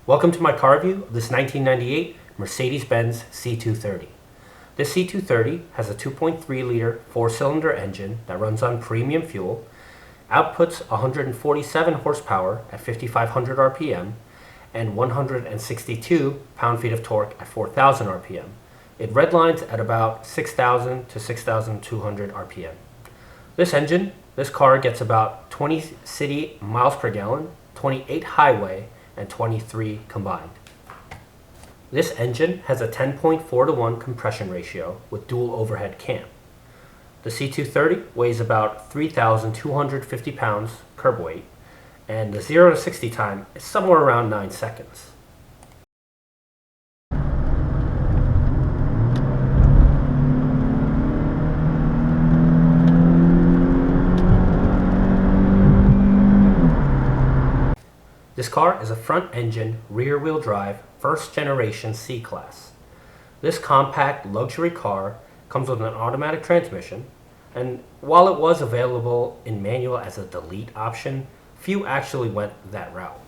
Welcome to my car review of this 1998 Mercedes Benz C230. This C230 has a 2.3-liter four-cylinder engine that runs on premium fuel, outputs 147 horsepower at 5,500 RPM, and 162 pound-feet of torque at 4,000 RPM. It redlines at about 6,000 to 6,200 RPM. This car gets about 20 city miles per gallon, 28 highway, and 23 combined. This engine has a 10.4 to 1 compression ratio with dual overhead cam. The C230 weighs about 3,250 pounds curb weight, and the 0 to 60 time is somewhere around 9 seconds. This car is a front-engine, rear-wheel drive, first-generation C-Class. This compact luxury car comes with an automatic transmission, and while it was available in manual as a delete option, few actually went that route.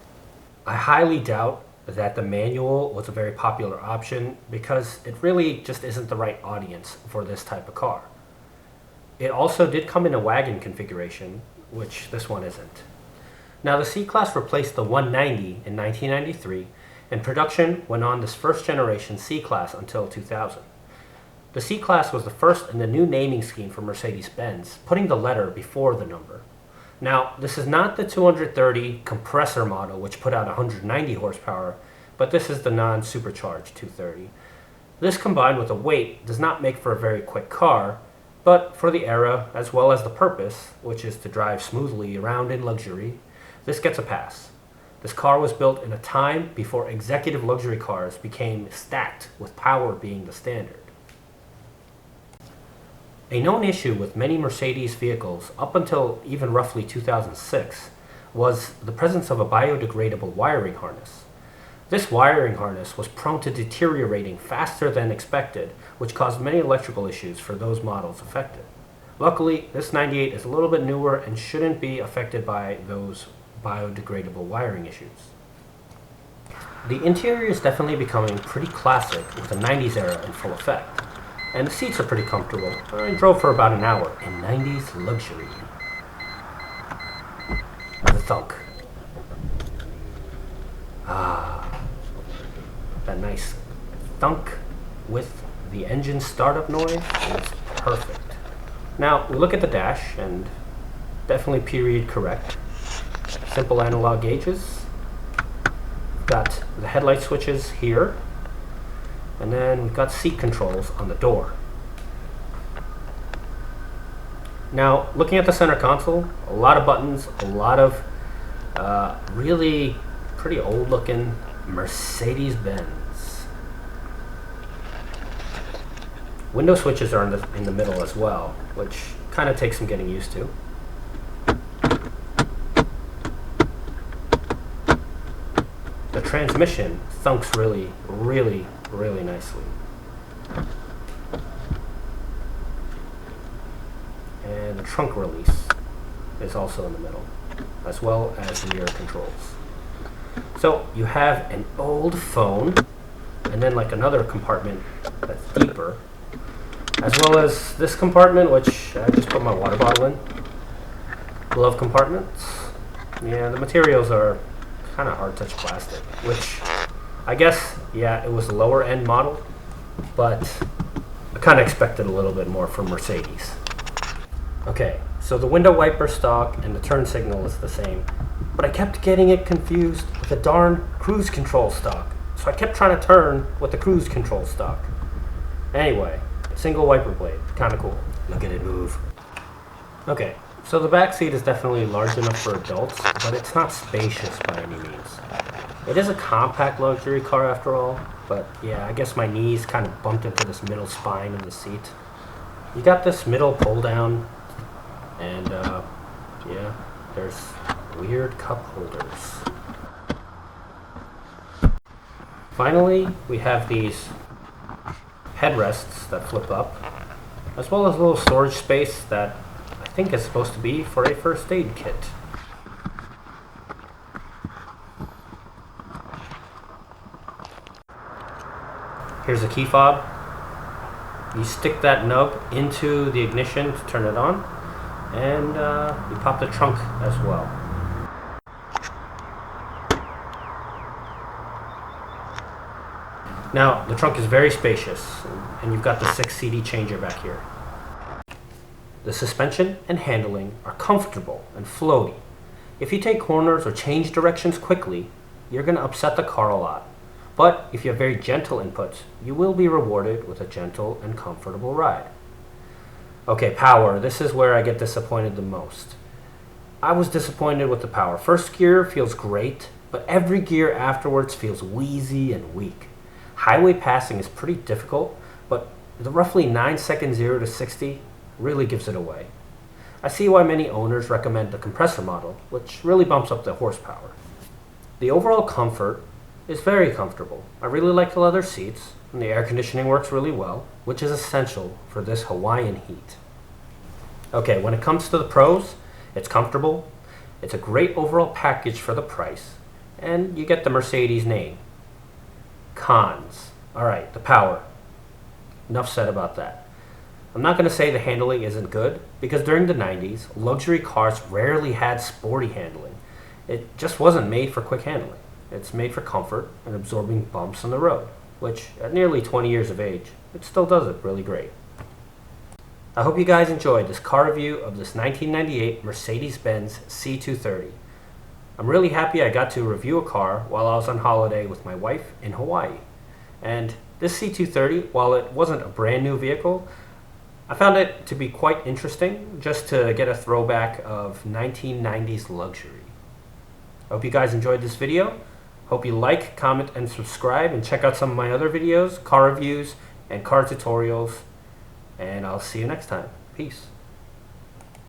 I highly doubt that the manual was a very popular option because it really just isn't the right audience for this type of car. It also did come in a wagon configuration, which this one isn't. Now, the C-Class replaced the 190 in 1993, and production went on this first-generation C-Class until 2000. The C-Class was the first in the new naming scheme for Mercedes Benz, putting the letter before the number. Now, this is not the 230 compressor model, which put out 190 horsepower, but this is the non-supercharged 230. This, combined with the weight, does not make for a very quick car, but for the era, as well as the purpose, which is to drive smoothly around in luxury, this gets a pass. This car was built in a time before executive luxury cars became stacked with power being the standard. A known issue with many Mercedes vehicles up until even roughly 2006 was the presence of a biodegradable wiring harness. This wiring harness was prone to deteriorating faster than expected, which caused many electrical issues for those models affected. Luckily, this 98 is a little bit newer and shouldn't be affected by those biodegradable wiring issues. The interior is definitely becoming pretty classic with the 90s era in full effect, and the seats are pretty comfortable. I drove for about an hour in 90s luxury. The thunk. That nice thunk with the engine startup noise is perfect. Now, we look at the dash, and definitely period correct. Simple analog gauges. We've got the headlight switches here, and then we've got seat controls on the door. Now, looking at the center console, a lot of buttons, a lot of really pretty old looking Mercedes Benz. Window switches are in the middle as well, which kind of takes some getting used to. The transmission thunks really, really, really nicely. And the trunk release is also in the middle, as well as rear controls. So you have an old phone, and then like another compartment that's deeper, as well as this compartment, which I just put my water bottle in. Glove compartments. Yeah, the materials are kind of hard touch plastic, which I guess, yeah, it was a lower end model, but I kind of expected a little bit more from Mercedes. Okay, so the window wiper stock and the turn signal is the same, but I kept getting it confused with the darn cruise control stock, so I kept trying to turn with the cruise control stock. Anyway, single wiper blade, kind of cool. Look at it move. Okay, so the back seat is definitely large enough for adults, but it's not spacious by any means. It is a compact luxury car after all, but yeah, I guess my knees kind of bumped into this middle spine of the seat. You got this middle pull down, and yeah, there's weird cup holders. Finally, we have these headrests that flip up, as well as a little storage space that I think is supposed to be for a first aid kit. Here's a key fob. You stick that nub into the ignition to turn it on, and you pop the trunk as well. Now, the trunk is very spacious, and you've got the 6 CD changer back here. The suspension and handling are comfortable and floaty. If you take corners or change directions quickly, you're going to upset the car a lot. But if you have very gentle inputs, you will be rewarded with a gentle and comfortable ride. Okay, power. This is where I get disappointed the most. I was disappointed with the power. First gear feels great, but every gear afterwards feels wheezy and weak. Highway passing is pretty difficult, but the roughly 9-second 0 to 60 really gives it away. I see why many owners recommend the compressor model, which really bumps up the horsepower. The overall comfort is very comfortable. I really like the leather seats, and the air conditioning works really well, which is essential for this Hawaiian heat. Okay, when it comes to the pros, it's comfortable, it's a great overall package for the price, and you get the Mercedes name. Cons. Alright, the power. Enough said about that. I'm not going to say the handling isn't good, because during the 90s, luxury cars rarely had sporty handling. It just wasn't made for quick handling. It's made for comfort and absorbing bumps on the road, which at nearly 20 years of age, it still does it really great. I hope you guys enjoyed this car review of this 1998 Mercedes Benz C230. I'm really happy I got to review a car while I was on holiday with my wife in Hawaii. And this C230, while it wasn't a brand new vehicle, I found it to be quite interesting just to get a throwback of 1990s luxury. I hope you guys enjoyed this video. Hope you like, comment, and subscribe, and check out some of my other videos, car reviews, and car tutorials. And I'll see you next time. Peace.